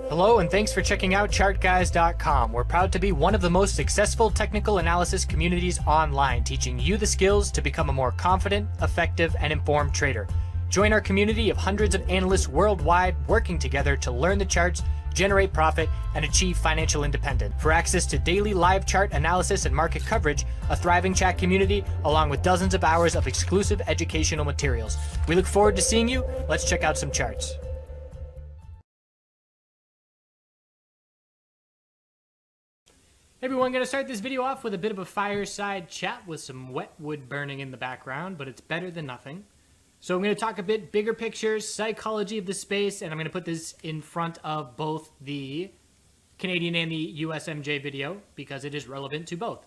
Hello and thanks for checking out ChartGuys.com. We're proud to be one of the most successful technical analysis communities online, teaching you the skills to become a more confident, effective, and informed trader. Join our community of hundreds of analysts worldwide working together to learn the charts, generate profit, and achieve financial independence. For access to daily live chart analysis and market coverage, a thriving chat community, along with dozens of hours of exclusive educational materials. We look forward to seeing you. Let's check out some charts. Hey everyone, going to start this video off with a bit of a fireside chat with some wet wood burning in the background, but it's better than nothing. So I'm going to talk a bit bigger pictures, psychology of the space, and I'm going to put this in front of both the Canadian and the USMJ video because it is relevant to both.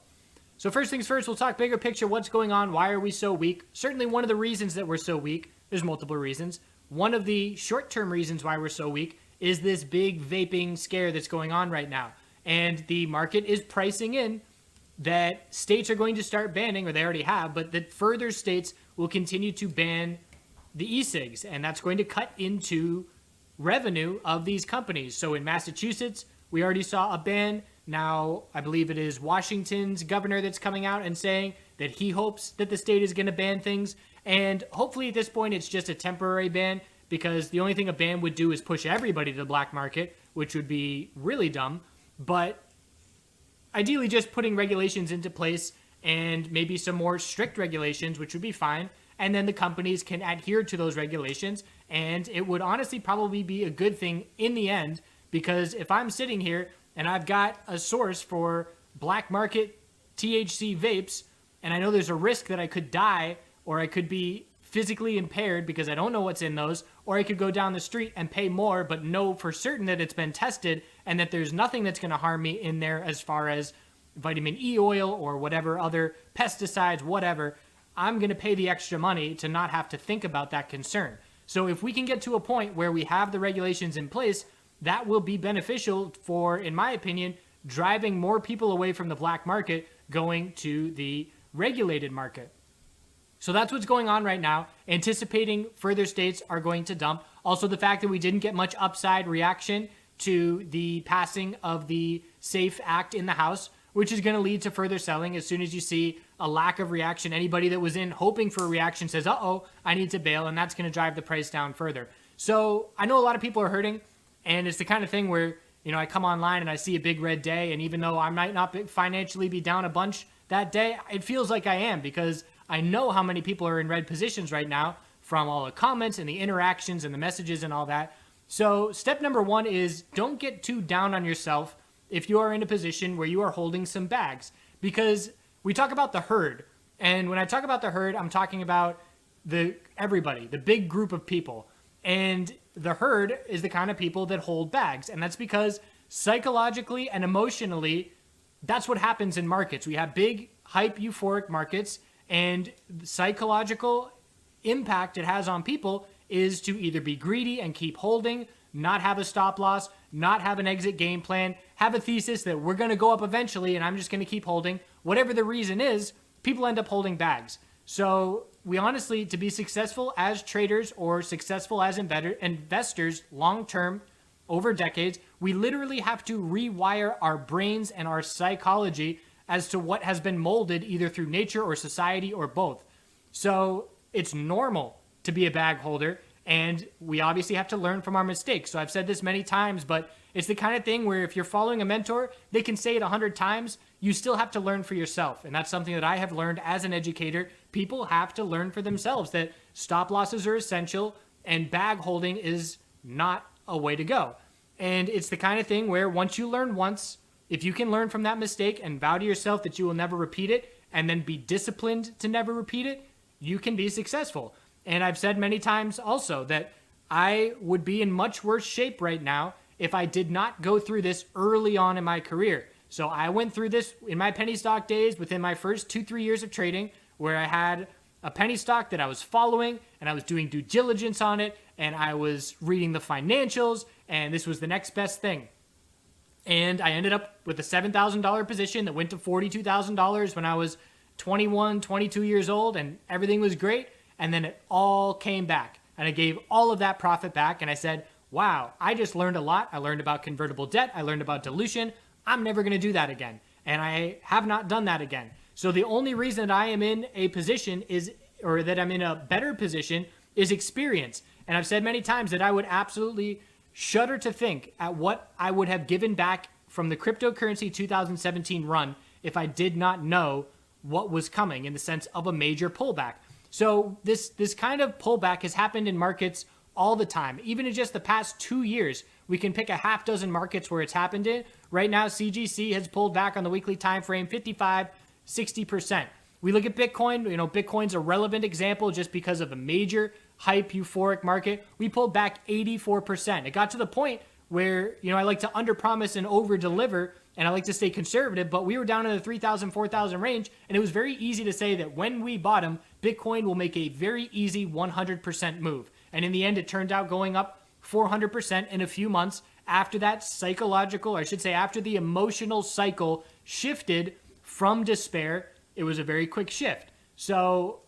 So first things first, we'll talk bigger picture, what's going on, why are we so weak? Certainly one of the reasons that we're so weak, there's multiple reasons. One of the short-term reasons why we're so weak is this big vaping scare that's going on right now. And the market is pricing in that states are going to start banning, or they already have, but that further states will continue to ban the e-cigs, and that's going to cut into revenue of these companies. So in Massachusetts, we already saw a ban. Now, I believe it is Washington's governor that's coming out and saying that he hopes that the state is going to ban things. And hopefully at this point, it's just a temporary ban, because the only thing a ban would do is push everybody to the black market, which would be really dumb. But ideally just putting regulations into place and maybe some more strict regulations, which would be fine. And then the companies can adhere to those regulations. And it would honestly probably be a good thing in the end, because if I'm sitting here and I've got a source for black market THC vapes, and I know there's a risk that I could die or I could be physically impaired because I don't know what's in those, or I could go down the street and pay more but know for certain that it's been tested and that there's nothing that's going to harm me in there as far as vitamin E oil or whatever other pesticides, whatever, I'm going to pay the extra money to not have to think about that concern. So if we can get to a point where we have the regulations in place, that will be beneficial for, in my opinion, driving more people away from the black market going to the regulated market. So that's what's going on right now. Anticipating further states are going to dump. Also, the fact that we didn't get much upside reaction to the passing of the SAFE Act in the House, which is going to lead to further selling. As soon as you see a lack of reaction, anybody that was in hoping for a reaction says, uh-oh, I need to bail, and that's going to drive the price down further. So I know a lot of people are hurting, and it's the kind of thing where, you know, I come online and I see a big red day, and even though I might not financially be down a bunch that day, it feels like I am, because I know how many people are in red positions right now from all the comments and the interactions and the messages and all that. So step number one is don't get too down on yourself if you are in a position where you are holding some bags, because we talk about the herd. And when I talk about the herd, I'm talking about everybody, the big group of people. And the herd is the kind of people that hold bags. And that's because psychologically and emotionally, that's what happens in markets. We have big, hype, euphoric markets, and the psychological impact it has on people is to either be greedy and keep holding, not have a stop loss, not have an exit game plan, have a thesis that we're going to go up eventually and I'm just going to keep holding. Whatever the reason is, people end up holding bags. So we honestly, to be successful as traders or successful as investors long-term over decades, we literally have to rewire our brains and our psychology as to what has been molded either through nature or society or both. So it's normal to be a bag holder, and we obviously have to learn from our mistakes. So I've said this many times, but it's the kind of thing where if you're following a mentor, they can say it 100 times, you still have to learn for yourself. And that's something that I have learned as an educator. People have to learn for themselves that stop losses are essential and bag holding is not a way to go. And it's the kind of thing where once you learn once, if you can learn from that mistake and vow to yourself that you will never repeat it and then be disciplined to never repeat it, you can be successful. And I've said many times also that I would be in much worse shape right now if I did not go through this early on in my career. So I went through this in my penny stock days within my first 2-3 years of trading, where I had a penny stock that I was following and I was doing due diligence on it and I was reading the financials and this was the next best thing. And I ended up with a $7,000 position that went to $42,000 when I was 21, 22 years old, and everything was great. And then it all came back. And I gave all of that profit back. And I said, wow, I just learned a lot. I learned about convertible debt. I learned about dilution. I'm never going to do that again. And I have not done that again. So the only reason that I am in a position is, or that I'm in a better position, is experience. And I've said many times that I would absolutely shudder to think at what I would have given back from the cryptocurrency 2017 run if I did not know what was coming in the sense of a major pullback. So this kind of pullback has happened in markets all the time. Even in just the past 2 years, we can pick a half dozen markets where it's happened in. Right now, CGC has pulled back on the weekly time frame 55, 60%. We look at Bitcoin. Bitcoin's a relevant example just because of a major hype euphoric market. We pulled back 84%. It got to the point where, I like to underpromise and overdeliver, and I like to stay conservative, but we were down in the 3,000, 4,000 range, and it was very easy to say that when we bottom, Bitcoin will make a very easy 100% move. And in the end, it turned out going up 400% in a few months after that after the emotional cycle shifted from despair. It was a very quick shift. So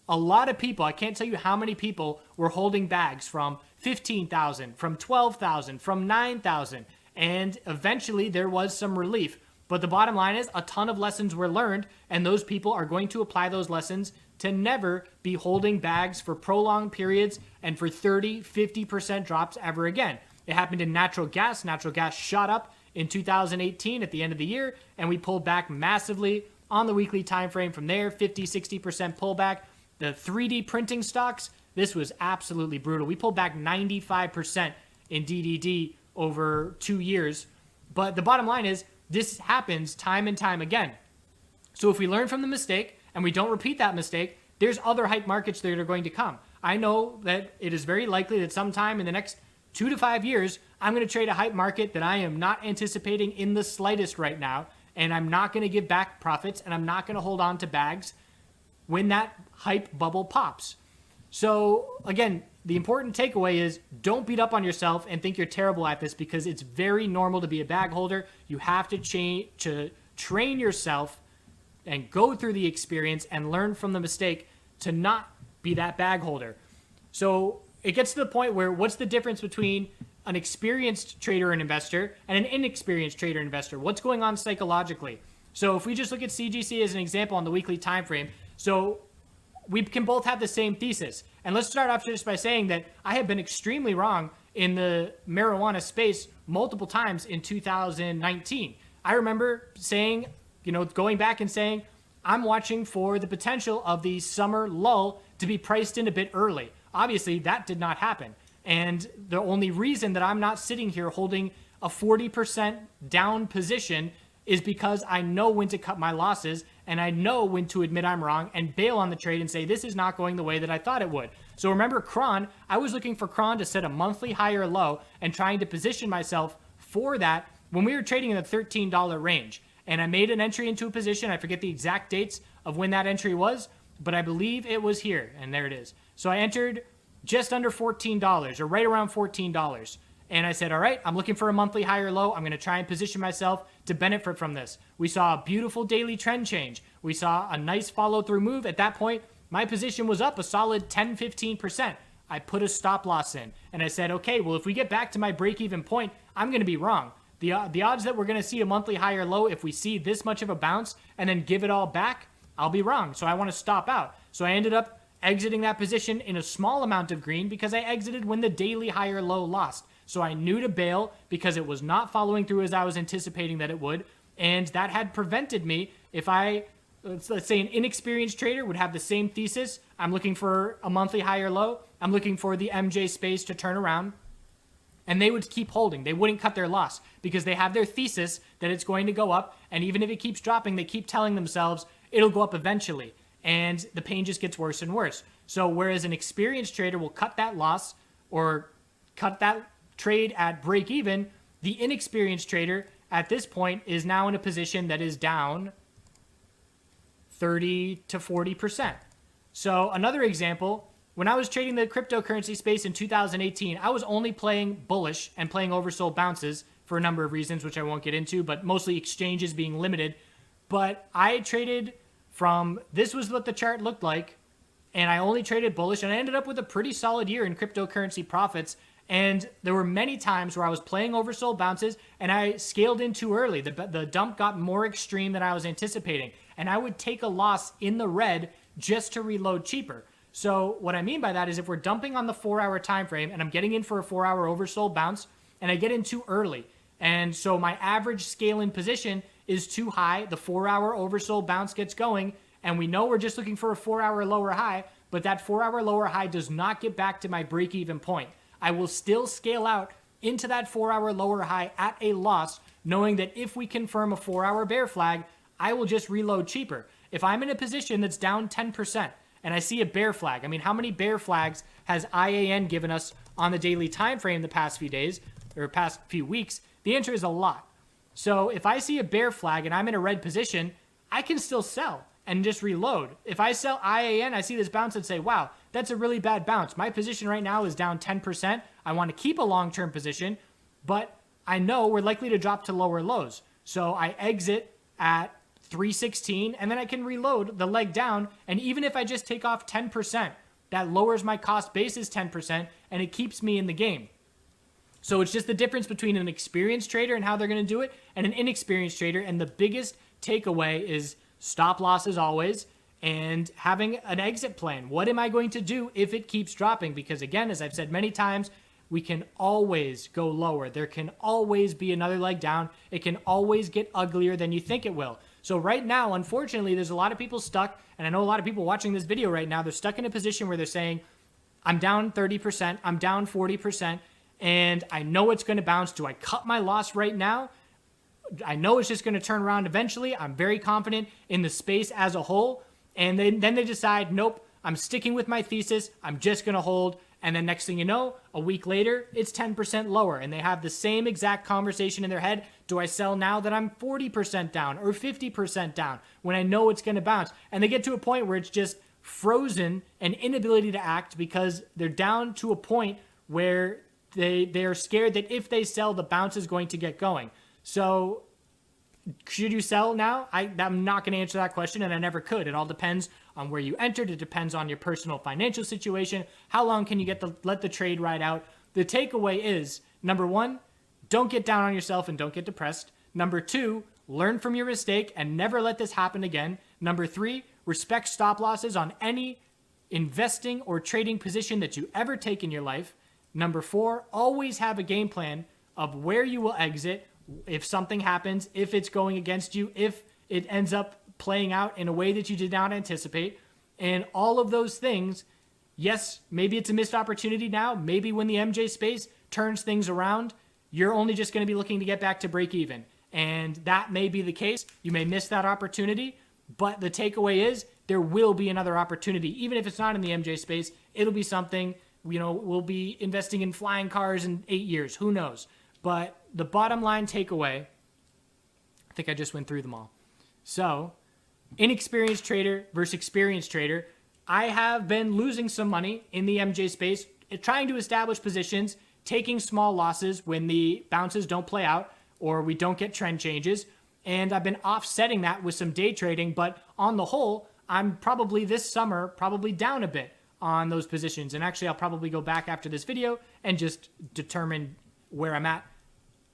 a lot of people, I can't tell you how many people were holding bags from 15,000, from 12,000, from 9,000. And eventually there was some relief. But the bottom line is a ton of lessons were learned, and those people are going to apply those lessons to never be holding bags for prolonged periods and for 30, 50% drops ever again. It happened in natural gas. Natural gas shot up in 2018 at the end of the year, and we pulled back massively on the weekly time frame from there, 50, 60% pullback. The 3D printing stocks, this was absolutely brutal. We pulled back 95% in DDD over 2 years. But the bottom line is this happens time and time again. So if we learn from the mistake and we don't repeat that mistake, there's other hype markets that are going to come. I know that it is very likely that sometime in the next 2 to 5 years, I'm going to trade a hype market that I am not anticipating in the slightest right now. And I'm not going to give back profits, and I'm not going to hold on to bags when that hype bubble pops. So again, the important takeaway is don't beat up on yourself and think you're terrible at this, because it's very normal to be a bag holder. You have to train yourself and go through the experience and learn from the mistake to not be that bag holder. So it gets to the point where what's the difference between an experienced trader and investor and an inexperienced trader and investor? What's going on psychologically? So if we just look at CGC as an example on the weekly time frame, so we can both have the same thesis. And let's start off just by saying that I have been extremely wrong in the marijuana space multiple times in 2019. I remember saying, going back and saying, I'm watching for the potential of the summer lull to be priced in a bit early. Obviously, that did not happen. And the only reason that I'm not sitting here holding a 40% down position is because I know when to cut my losses, and I know when to admit I'm wrong and bail on the trade and say, this is not going the way that I thought it would. So remember Cron, I was looking for Cron to set a monthly high or low and trying to position myself for that when we were trading in the $13 range. And I made an entry into a position. I forget the exact dates of when that entry was, but I believe it was here, and there it is. So I entered just under $14, or right around $14. And I said, all right, I'm looking for a monthly high or low. I'm going to try and position myself to benefit from this. We saw a beautiful daily trend change. We saw a nice follow-through move. At that point, my position was up a solid 10, 15%. I put a stop loss in, and I said, okay, well, if we get back to my break-even point, I'm going to be wrong. The odds that we're going to see a monthly high or low, if we see this much of a bounce and then give it all back, I'll be wrong. So I want to stop out. So I ended up exiting that position in a small amount of green because I exited when the daily high or low lost. So I knew to bail because it was not following through as I was anticipating that it would. And that had prevented me, if let's say an inexperienced trader would have the same thesis. I'm looking for a monthly high or low. I'm looking for the MJ space to turn around. And they would keep holding. They wouldn't cut their loss because they have their thesis that it's going to go up. And even if it keeps dropping, they keep telling themselves it'll go up eventually. And the pain just gets worse and worse. So whereas an experienced trader will cut that loss or cut that trade at break even, the inexperienced trader at this point is now in a position that is down 30 to 40%. So another example, when I was trading the cryptocurrency space in 2018, I was only playing bullish and playing oversold bounces for a number of reasons, which I won't get into, but mostly exchanges being limited. But I traded from, this was what the chart looked like, and I only traded bullish, and I ended up with a pretty solid year in cryptocurrency profits. And there were many times where I was playing oversold bounces and I scaled in too early. The dump got more extreme than I was anticipating. And I would take a loss in the red just to reload cheaper. So what I mean by that is if we're dumping on the 4-hour time frame and I'm getting in for a 4-hour oversold bounce and I get in too early, and so my average scale in position is too high, the 4-hour oversold bounce gets going, and we know we're just looking for a 4-hour lower high, but that 4-hour lower high does not get back to my break-even point. I will still scale out into that 4-hour lower high at a loss, knowing that if we confirm a 4-hour bear flag, I will just reload cheaper. If I'm in a position that's down 10% and I see a bear flag, I mean, how many bear flags has IAN given us on the daily time frame the past few days or past few weeks? The answer is a lot. So if I see a bear flag and I'm in a red position, I can still sell and just reload. If I sell IAN, I see this bounce and say, wow, that's a really bad bounce. My position right now is down 10%. I want to keep a long-term position, but I know we're likely to drop to lower lows. So I exit at 316 and then I can reload the leg down. And even if I just take off 10%, that lowers my cost basis 10% and it keeps me in the game. So it's just the difference between an experienced trader and how they're going to do it and an inexperienced trader. And the biggest takeaway is stop losses always and having an exit plan. What am I going to do if it keeps dropping? Because again, as I've said many times, we can always go lower. There can always be another leg down. It can always get uglier than you think it will. So right now, unfortunately, there's a lot of people stuck, and I know a lot of people watching this video right now, they're stuck in a position where they're saying, I'm down 30%, I'm down 40%, and I know it's going to bounce. Do I cut my loss right now? I know it's just going to turn around eventually. I'm very confident in the space as a whole. And then they decide, nope, I'm sticking with my thesis. I'm just going to hold. And then next thing you know, a week later, it's 10% lower. And they have the same exact conversation in their head. Do I sell now that I'm 40% down or 50% down when I know it's going to bounce? And they get to a point where it's just frozen and inability to act because they're down to a point where they're scared that if they sell, the bounce is going to get going. So should you sell now? I'm not going to answer that question, and I never could. It all depends on where you entered. It depends on your personal financial situation. How long can you let the trade ride out? The takeaway is, number one, don't get down on yourself and don't get depressed. Number two, learn from your mistake and never let this happen again. Number three, respect stop losses on any investing or trading position that you ever take in your life. Number four, always have a game plan of where you will exit if something happens, if it's going against you, if it ends up playing out in a way that you did not anticipate. And all of those things, yes, maybe it's a missed opportunity now. Maybe when the MJ space turns things around, you're only just going to be looking to get back to break even. And that may be the case. You may miss that opportunity, but the takeaway is there will be another opportunity. Even if it's not in the MJ space, it'll be something, we'll be investing in flying cars in 8 years. Who knows? But the bottom line takeaway, I think I just went through them all. So, inexperienced trader versus experienced trader. I have been losing some money in the MJ space, trying to establish positions, taking small losses when the bounces don't play out or we don't get trend changes. And I've been offsetting that with some day trading. But on the whole, I'm probably this summer, down a bit on those positions. And actually, I'll probably go back after this video and just determine where I'm at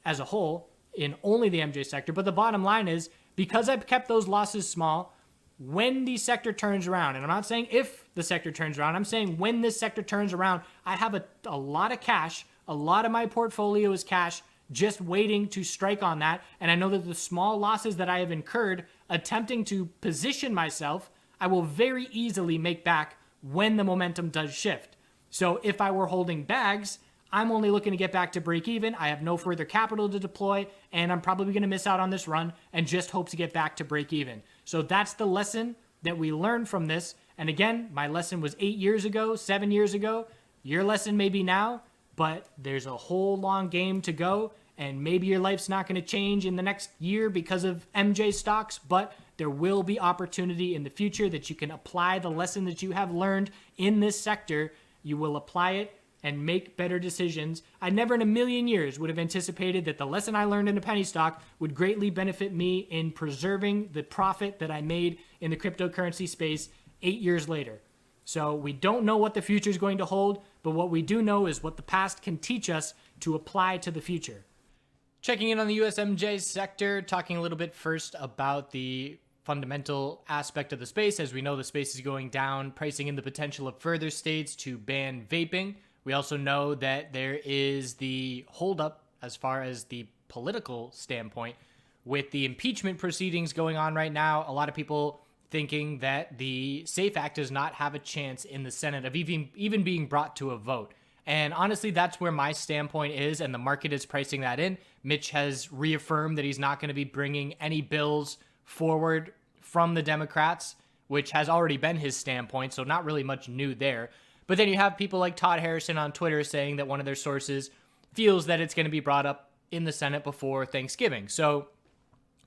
as a whole in only the MJ sector. But the bottom line is, because I've kept those losses small, when the sector turns around, and I'm not saying if the sector turns around, I'm saying when this sector turns around, I have a lot of cash. A lot of my portfolio is cash just waiting to strike on that. And I know that the small losses that I have incurred attempting to position myself, I will very easily make back when the momentum does shift. So if I were holding bags, I'm only looking to get back to break even. I have no further capital to deploy, and I'm probably going to miss out on this run and just hope to get back to break even. So that's the lesson that we learned from this. And again, my lesson was 8 years ago, 7 years ago. Your lesson may be now, but there's a whole long game to go. And maybe your life's not going to change in the next year because of MJ stocks, but there will be opportunity in the future that you can apply the lesson that you have learned in this sector. You will apply it and make better decisions. I never in a million years would have anticipated that the lesson I learned in a penny stock would greatly benefit me in preserving the profit that I made in the cryptocurrency space 8 years later. So we don't know what the future is going to hold, but what we do know is what the past can teach us to apply to the future. Checking in on the USMJ sector, talking a little bit first about the fundamental aspect of the space. As we know, the space is going down, pricing in the potential of further states to ban vaping. We also know that there is the holdup as far as the political standpoint with the impeachment proceedings going on right now. A lot of people thinking that the SAFE Act does not have a chance in the Senate of even being brought to a vote. And honestly, that's where my standpoint is, and the market is pricing that in. Mitch has reaffirmed that he's not going to be bringing any bills forward from the Democrats, which has already been his standpoint, so not really much new there. But then you have people like Todd Harrison on Twitter saying that one of their sources feels that it's going to be brought up in the Senate before Thanksgiving. So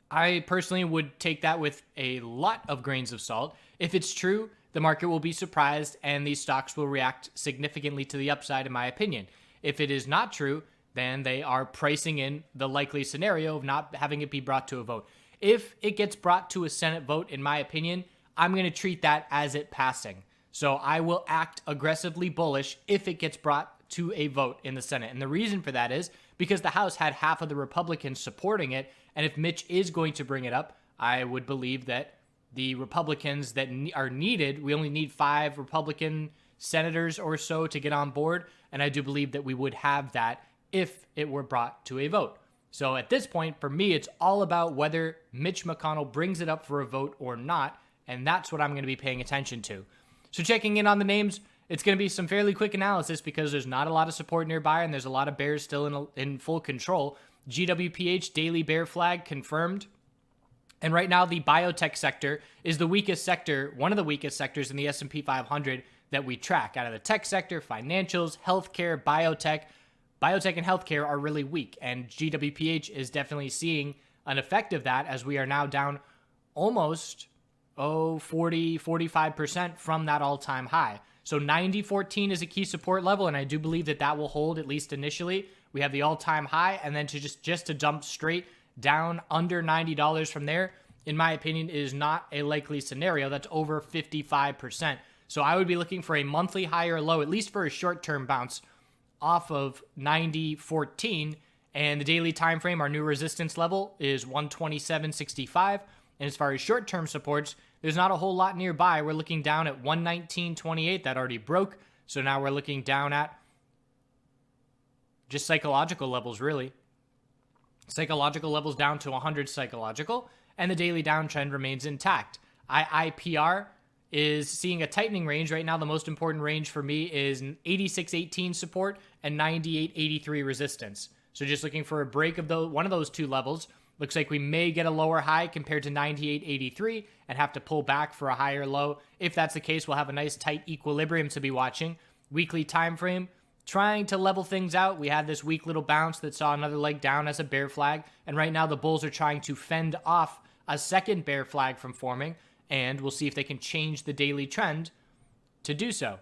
I personally would take that with a lot of grains of salt. If it's true, the market will be surprised and these stocks will react significantly to the upside, in my opinion. If it is not true, then they are pricing in the likely scenario of not having it be brought to a vote. If it gets brought to a Senate vote, in my opinion, I'm going to treat that as it passing. So I will act aggressively bullish if it gets brought to a vote in the Senate. And the reason for that is because the House had half of the Republicans supporting it. And if Mitch is going to bring it up, I would believe that the Republicans that are needed, we only need 5 Republican senators or so to get on board. And I do believe that we would have that if it were brought to a vote. So at this point, for me, it's all about whether Mitch McConnell brings it up for a vote or not. And that's what I'm going to be paying attention to. So checking in on the names, it's going to be some fairly quick analysis because there's not a lot of support nearby and there's a lot of bears still in full control. GWPH daily bear flag confirmed. And right now, the biotech sector is the weakest sector, one of the weakest sectors in the S&P 500 that we track. Out of the tech sector, financials, healthcare, biotech and healthcare are really weak. And GWPH is definitely seeing an effect of that as we are now down almost 45% from that all-time high. So 90.14 is a key support level, and I do believe that that will hold at least initially. We have the all-time high, and then to just to dump straight down under $90 from there, in my opinion, is not a likely scenario. That's over 55%. So I would be looking for a monthly high or low, at least for a short-term bounce off of 90.14. And the daily time frame, our new resistance level is 127.65. And as far as short-term supports, there's not a whole lot nearby. We're looking down at 119.28. That already broke. So now we're looking down at just psychological levels, really. Psychological levels down to 100 psychological, and the daily downtrend remains intact. IIPR is seeing a tightening range. Right now, the most important range for me is 86.18 support and 98.83 resistance. So just looking for a break of one of those two levels. Looks like we may get a lower high compared to 98.83 and have to pull back for a higher low. If that's the case, we'll have a nice tight equilibrium to be watching. Weekly time frame, trying to level things out. We had this weak little bounce that saw another leg down as a bear flag. And right now the bulls are trying to fend off a second bear flag from forming. And we'll see if they can change the daily trend to do so.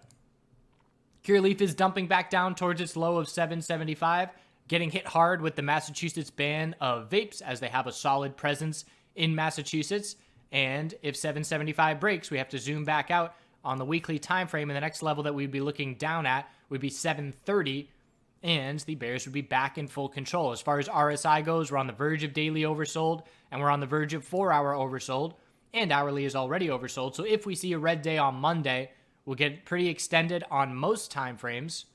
Curaleaf is dumping back down towards its low of 775, getting hit hard with the Massachusetts ban of vapes as they have a solid presence in Massachusetts. And if 775 breaks, we have to zoom back out on the weekly time frame, and the next level that we'd be looking down at would be 730, and the bears would be back in full control. As far as RSI goes, we're on the verge of daily oversold, and we're on the verge of 4-hour oversold, and hourly is already oversold. So if we see a red day on Monday, we'll get pretty extended on most time frames,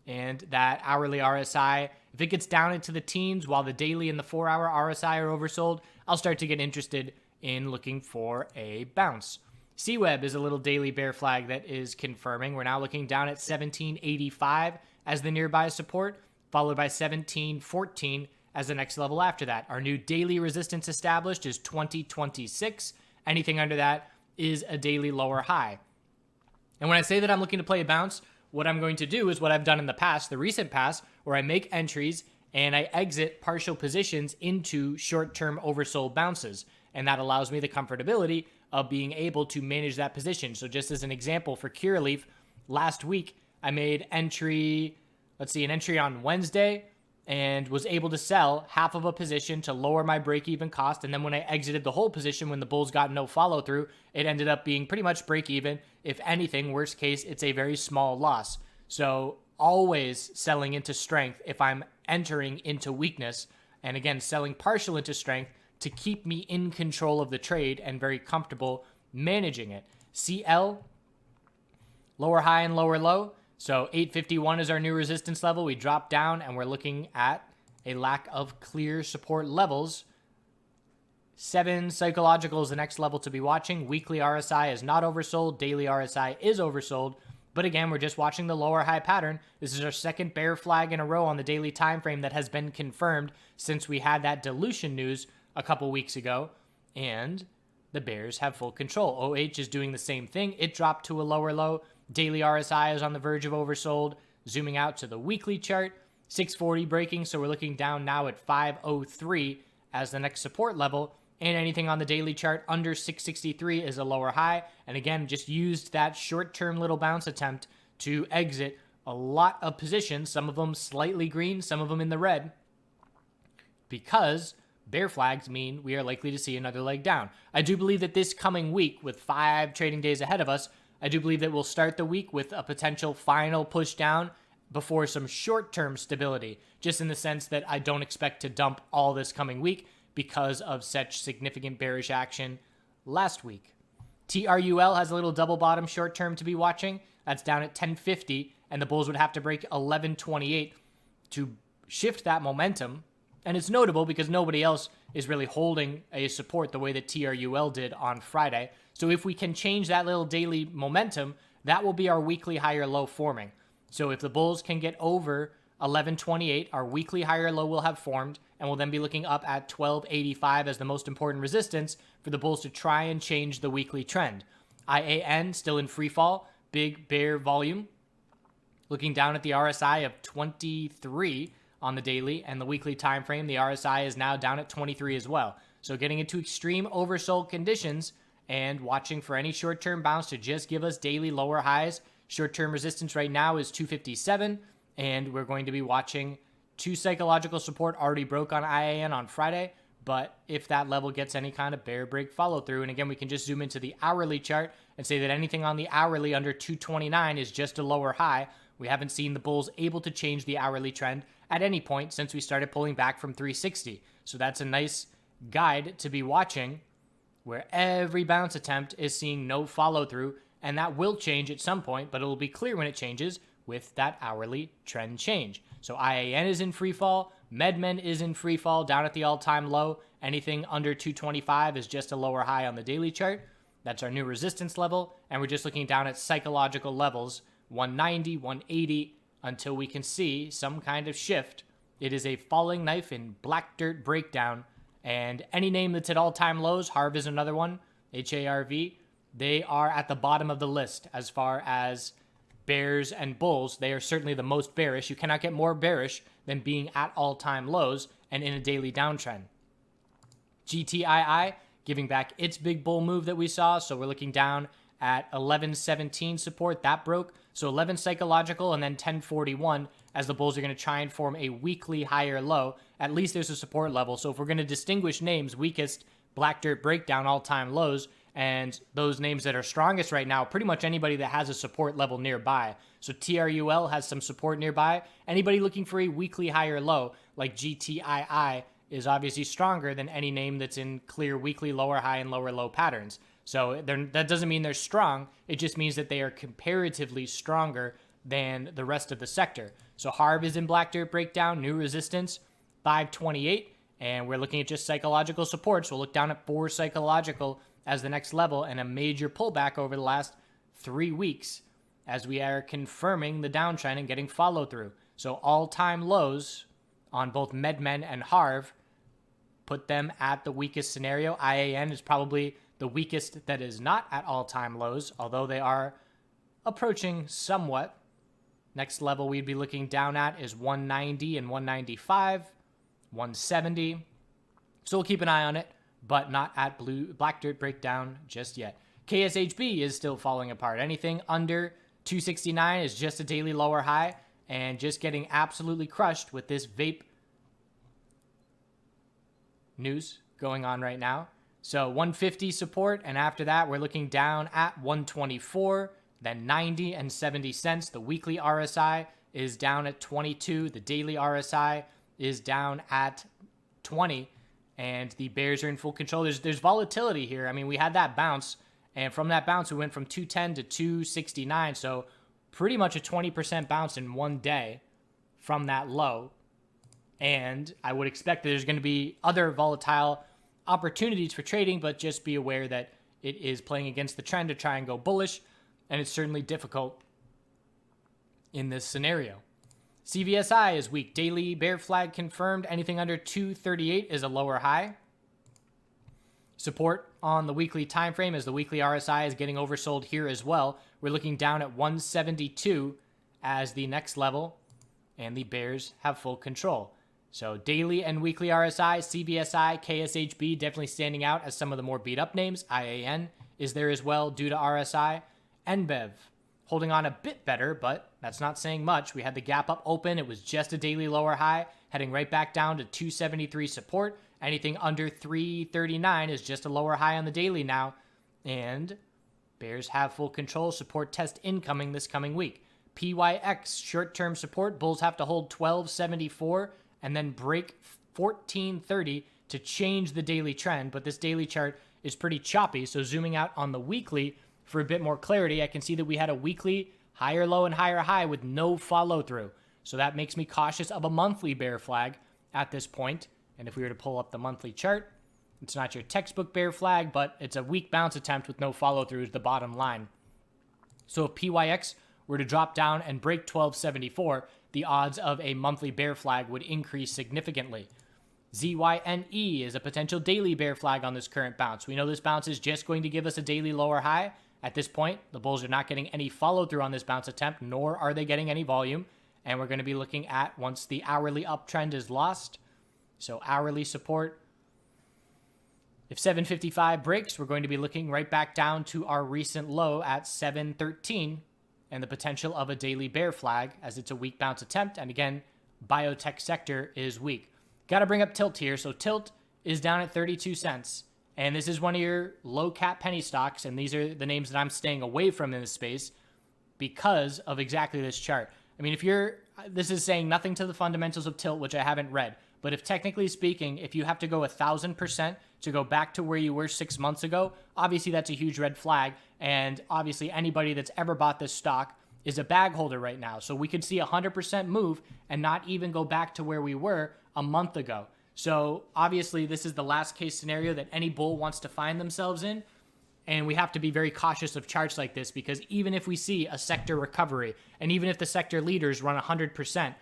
and that hourly RSI, if it gets down into the teens while the daily and the 4-hour RSI are oversold, I'll start to get interested in looking for a bounce. CWeb is a little daily bear flag that is confirming. We're now looking down at 1785 as the nearby support, followed by 1714 as the next level after that. Our new daily resistance established is 2026. Anything under that is a daily lower high. And when I say that I'm looking to play a bounce, what I'm going to do is what I've done in the past, the recent past, where I make entries and I exit partial positions into short-term oversold bounces. And that allows me the comfortability of being able to manage that position. So just as an example for Curaleaf, last week I made an entry on Wednesday and was able to sell half of a position to lower my break-even cost. And then when I exited the whole position, when the bulls got no follow-through, it ended up being pretty much break-even. If anything, worst case, it's a very small loss. So always selling into strength if I'm entering into weakness. And again, selling partial into strength to keep me in control of the trade and very comfortable managing it. CL, lower high and lower low. So 851 is our new resistance level. We drop down and we're looking at a lack of clear support levels. 7 psychological is the next level to be watching. Weekly RSI is not oversold. Daily RSI is oversold. But again, we're just watching the lower high pattern. This is our second bear flag in a row on the daily time frame that has been confirmed since we had that dilution news a couple weeks ago. And the bears have full control. OH is doing the same thing. It dropped to a lower low. Daily RSI is on the verge of oversold. Zooming out to the weekly chart, 640 breaking. So we're looking down now at 503 as the next support level. And anything on the daily chart under 663 is a lower high. And again, just used that short-term little bounce attempt to exit a lot of positions, some of them slightly green, some of them in the red, because bear flags mean we are likely to see another leg down. I do believe that this coming week, with 5 trading days ahead of us, I do believe that we'll start the week with a potential final push down before some short-term stability, just in the sense that I don't expect to dump all this coming week because of such significant bearish action last week. TRUL has a little double bottom short term to be watching. That's down at 1050, and the bulls would have to break 1128 to shift that momentum. And it's notable because nobody else is really holding a support the way that TRUL did on Friday. So if we can change that little daily momentum, that will be our weekly higher low forming. So if the bulls can get over 1128, our weekly higher low will have formed, and we'll then be looking up at 1285 as the most important resistance for the bulls to try and change the weekly trend. IAN still in free fall, big bear volume. Looking down at the RSI of 23 on the daily and the weekly time frame, the RSI is now down at 23 as well. So getting into extreme oversold conditions and watching for any short-term bounce to just give us daily lower highs. Short-term resistance right now is 257. And we're going to be watching 2 psychological support already broke on IAN on Friday. But if that level gets any kind of bear break follow through, and again, we can just zoom into the hourly chart and say that anything on the hourly under 229 is just a lower high. We haven't seen the bulls able to change the hourly trend at any point since we started pulling back from 360. So that's a nice guide to be watching, where every bounce attempt is seeing no follow through. And that will change at some point, but it will be clear when it changes with that hourly trend change. So IAN is in free fall, MedMen is in free fall, down at the all-time low. Anything under 225 is just a lower high on the daily chart. That's our new resistance level, and we're just looking down at psychological levels, 190, 180, until we can see some kind of shift. It is a falling knife in black dirt breakdown, and any name that's at all-time lows, HARB is another one, HARV, they are at the bottom of the list as far as bears and bulls. They are certainly the most bearish. You cannot get more bearish than being at all-time lows and in a daily downtrend. GTII giving back its big bull move that we saw. So we're looking down at 1117 support. That broke. So 11 psychological and then 1041 as the bulls are going to try and form a weekly higher low. At least there's a support level. So if we're going to distinguish names, weakest, black dirt breakdown, all-time lows, and those names that are strongest right now, pretty much anybody that has a support level nearby. So TRUL has some support nearby. Anybody looking for a weekly higher low, like GTII, is obviously stronger than any name that's in clear weekly lower high and lower low patterns. So that doesn't mean they're strong. It just means that they are comparatively stronger than the rest of the sector. So HARB is in black dirt breakdown, new resistance, 528. And we're looking at just psychological support. So we'll look down at 4 psychological as the next level and a major pullback over the last 3 weeks as we are confirming the downtrend and getting follow through. So all-time lows on both MedMen and HARV put them at the weakest scenario. IAN is probably the weakest that is not at all-time lows, although they are approaching somewhat. Next level we'd be looking down at is 190 and 195, 170. So we'll keep an eye on it, but not at black dirt breakdown just yet. KSHB is still falling apart. Anything under 269 is just a daily lower high and just getting absolutely crushed with this vape news going on right now. So 150 support, and after that we're looking down at 124, then 90 and 70 cents. The weekly RSI is down at 22. The daily RSI is down at 20. And the bears are in full control. There's volatility here. I mean, we had that bounce. And from that bounce, we went from 210 to 269. So pretty much a 20% bounce in one day from that low. And I would expect that there's going to be other volatile opportunities for trading, but just be aware that it is playing against the trend to try and go bullish. And it's certainly difficult in this scenario. CVSI is weak. Daily bear flag confirmed. Anything under 238 is a lower high. Support on the weekly time frame as the weekly RSI is getting oversold here as well. We're looking down at 172 as the next level, and the bears have full control. So daily and weekly RSI, CVSI, KSHB definitely standing out as some of the more beat up names. IAN is there as well due to RSI. NBEV holding on a bit better, but that's not saying much. We had the gap up open. It was just a daily lower high, heading right back down to 273 support. Anything under 339 is just a lower high on the daily now. And bears have full control. Support test incoming this coming week. PYX short-term support. Bulls have to hold 1274 and then break 1430 to change the daily trend. But this daily chart is pretty choppy. So zooming out on the weekly for a bit more clarity, I can see that we had a weekly higher low and higher high with no follow through. So that makes me cautious of a monthly bear flag at this point. And if we were to pull up the monthly chart, it's not your textbook bear flag, but it's a weak bounce attempt with no follow through is the bottom line. So if PYX were to drop down and break 1274, the odds of a monthly bear flag would increase significantly. ZYNE is a potential daily bear flag on this current bounce. We know this bounce is just going to give us a daily lower high. At this point, the bulls are not getting any follow through on this bounce attempt, nor are they getting any volume. And we're going to be looking at once the hourly uptrend is lost. So hourly support. If 755 breaks, we're going to be looking right back down to our recent low at 713 and the potential of a daily bear flag as it's a weak bounce attempt. And again, biotech sector is weak. Got to bring up Tilt here. So Tilt is down at 32 cents. And this is one of your low cap penny stocks. And these are the names that I'm staying away from in this space because of exactly this chart. I mean, this is saying nothing to the fundamentals of Tilt, which I haven't read. But if technically speaking, if you have to go 1,000% to go back to where you were 6 months ago, obviously that's a huge red flag. And obviously anybody that's ever bought this stock is a bag holder right now. So we could see 100% move and not even go back to where we were a month ago. So obviously this is the last case scenario that any bull wants to find themselves in. And we have to be very cautious of charts like this because even if we see a sector recovery and even if the sector leaders run 100%,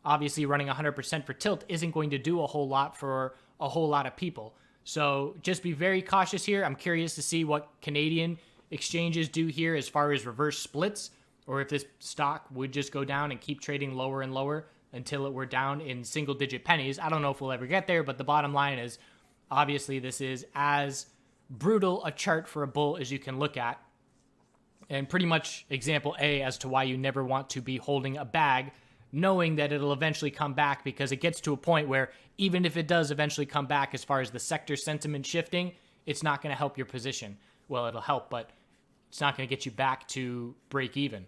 obviously running 100% for Tilt isn't going to do a whole lot for a whole lot of people. So just be very cautious here. I'm curious to see what Canadian exchanges do here as far as reverse splits, or if this stock would just go down and keep trading lower and lower until it were down in single digit pennies. I don't know if we'll ever get there, but the bottom line is obviously this is as brutal a chart for a bull as you can look at. And pretty much example A as to why you never want to be holding a bag, knowing that it'll eventually come back, because it gets to a point where even if it does eventually come back as far as the sector sentiment shifting, it's not going to help your position. Well, it'll help, but it's not going to get you back to break even,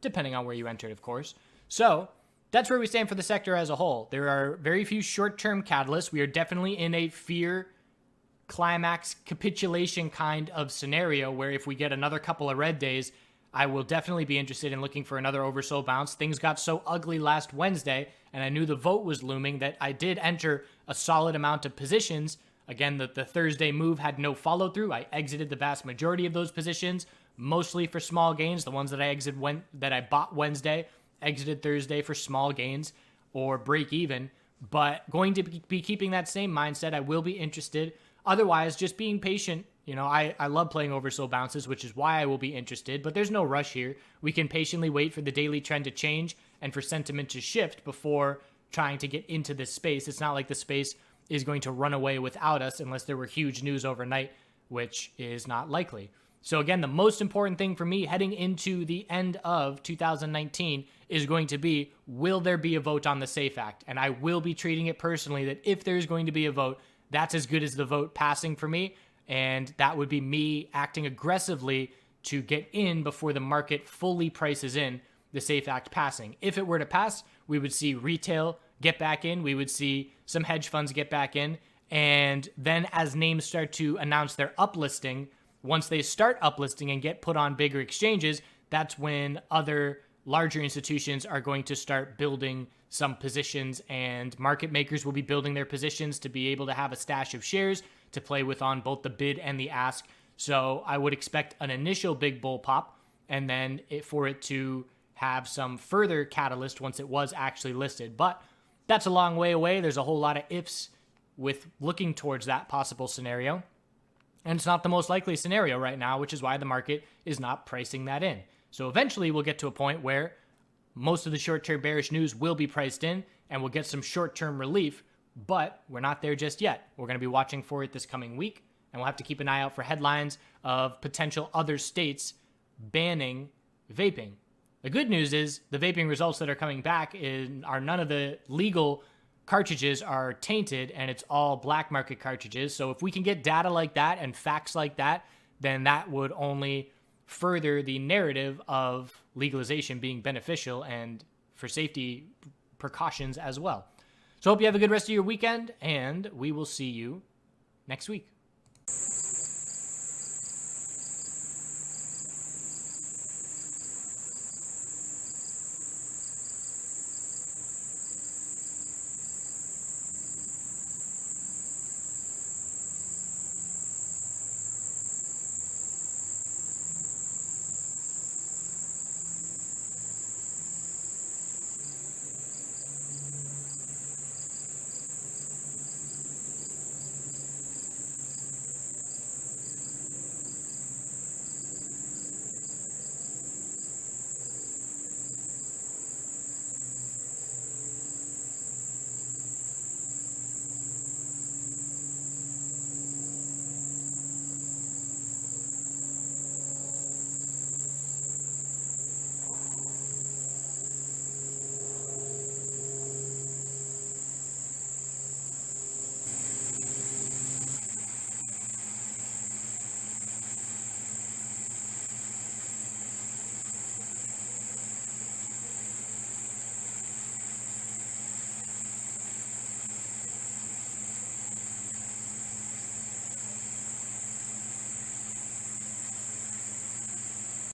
depending on where you entered, of course. So that's where we stand for the sector as a whole. There are very few short-term catalysts. We are definitely in a fear climax capitulation kind of scenario where if we get another couple of red days, I will definitely be interested in looking for another oversold bounce. Things got so ugly last Wednesday, and I knew the vote was looming, that I did enter a solid amount of positions. Again, the Thursday move had no follow-through. I exited the vast majority of those positions, mostly for small gains. The ones that I bought Wednesday, exited Thursday for small gains or break even. But going to be keeping that same mindset. I will be interested. Otherwise, just being patient. You know, I love playing oversold bounces, which is why I will be interested, but there's no rush here. We can patiently wait for the daily trend to change and for sentiment to shift before trying to get into this space. It's not like the space is going to run away without us unless there were huge news overnight, which is not likely. So again, the most important thing for me heading into the end of 2019 is going to be, will there be a vote on the SAFE Act? And I will be treating it personally that if there's going to be a vote, that's as good as the vote passing for me. And that would be me acting aggressively to get in before the market fully prices in the SAFE Act passing. If it were to pass, we would see retail get back in. We would see some hedge funds get back in. And then as names start to announce their uplisting, once they start uplisting and get put on bigger exchanges, that's when other larger institutions are going to start building some positions, and market makers will be building their positions to be able to have a stash of shares to play with on both the bid and the ask. So I would expect an initial big bull pop, and then for it to have some further catalyst once it was actually listed. But that's a long way away. There's a whole lot of ifs with looking towards that possible scenario. And it's not the most likely scenario right now, which is why the market is not pricing that in. So eventually we'll get to a point where most of the short-term bearish news will be priced in and we'll get some short-term relief, but we're not there just yet. We're going to be watching for it this coming week, and we'll have to keep an eye out for headlines of potential other states banning vaping. The good news is the vaping results that are coming back are none of the legal cartridges are tainted, and it's all black market cartridges. So if we can get data like that and facts like that, then that would only further the narrative of legalization being beneficial and for safety precautions as well. So I hope you have a good rest of your weekend, and we will see you next week.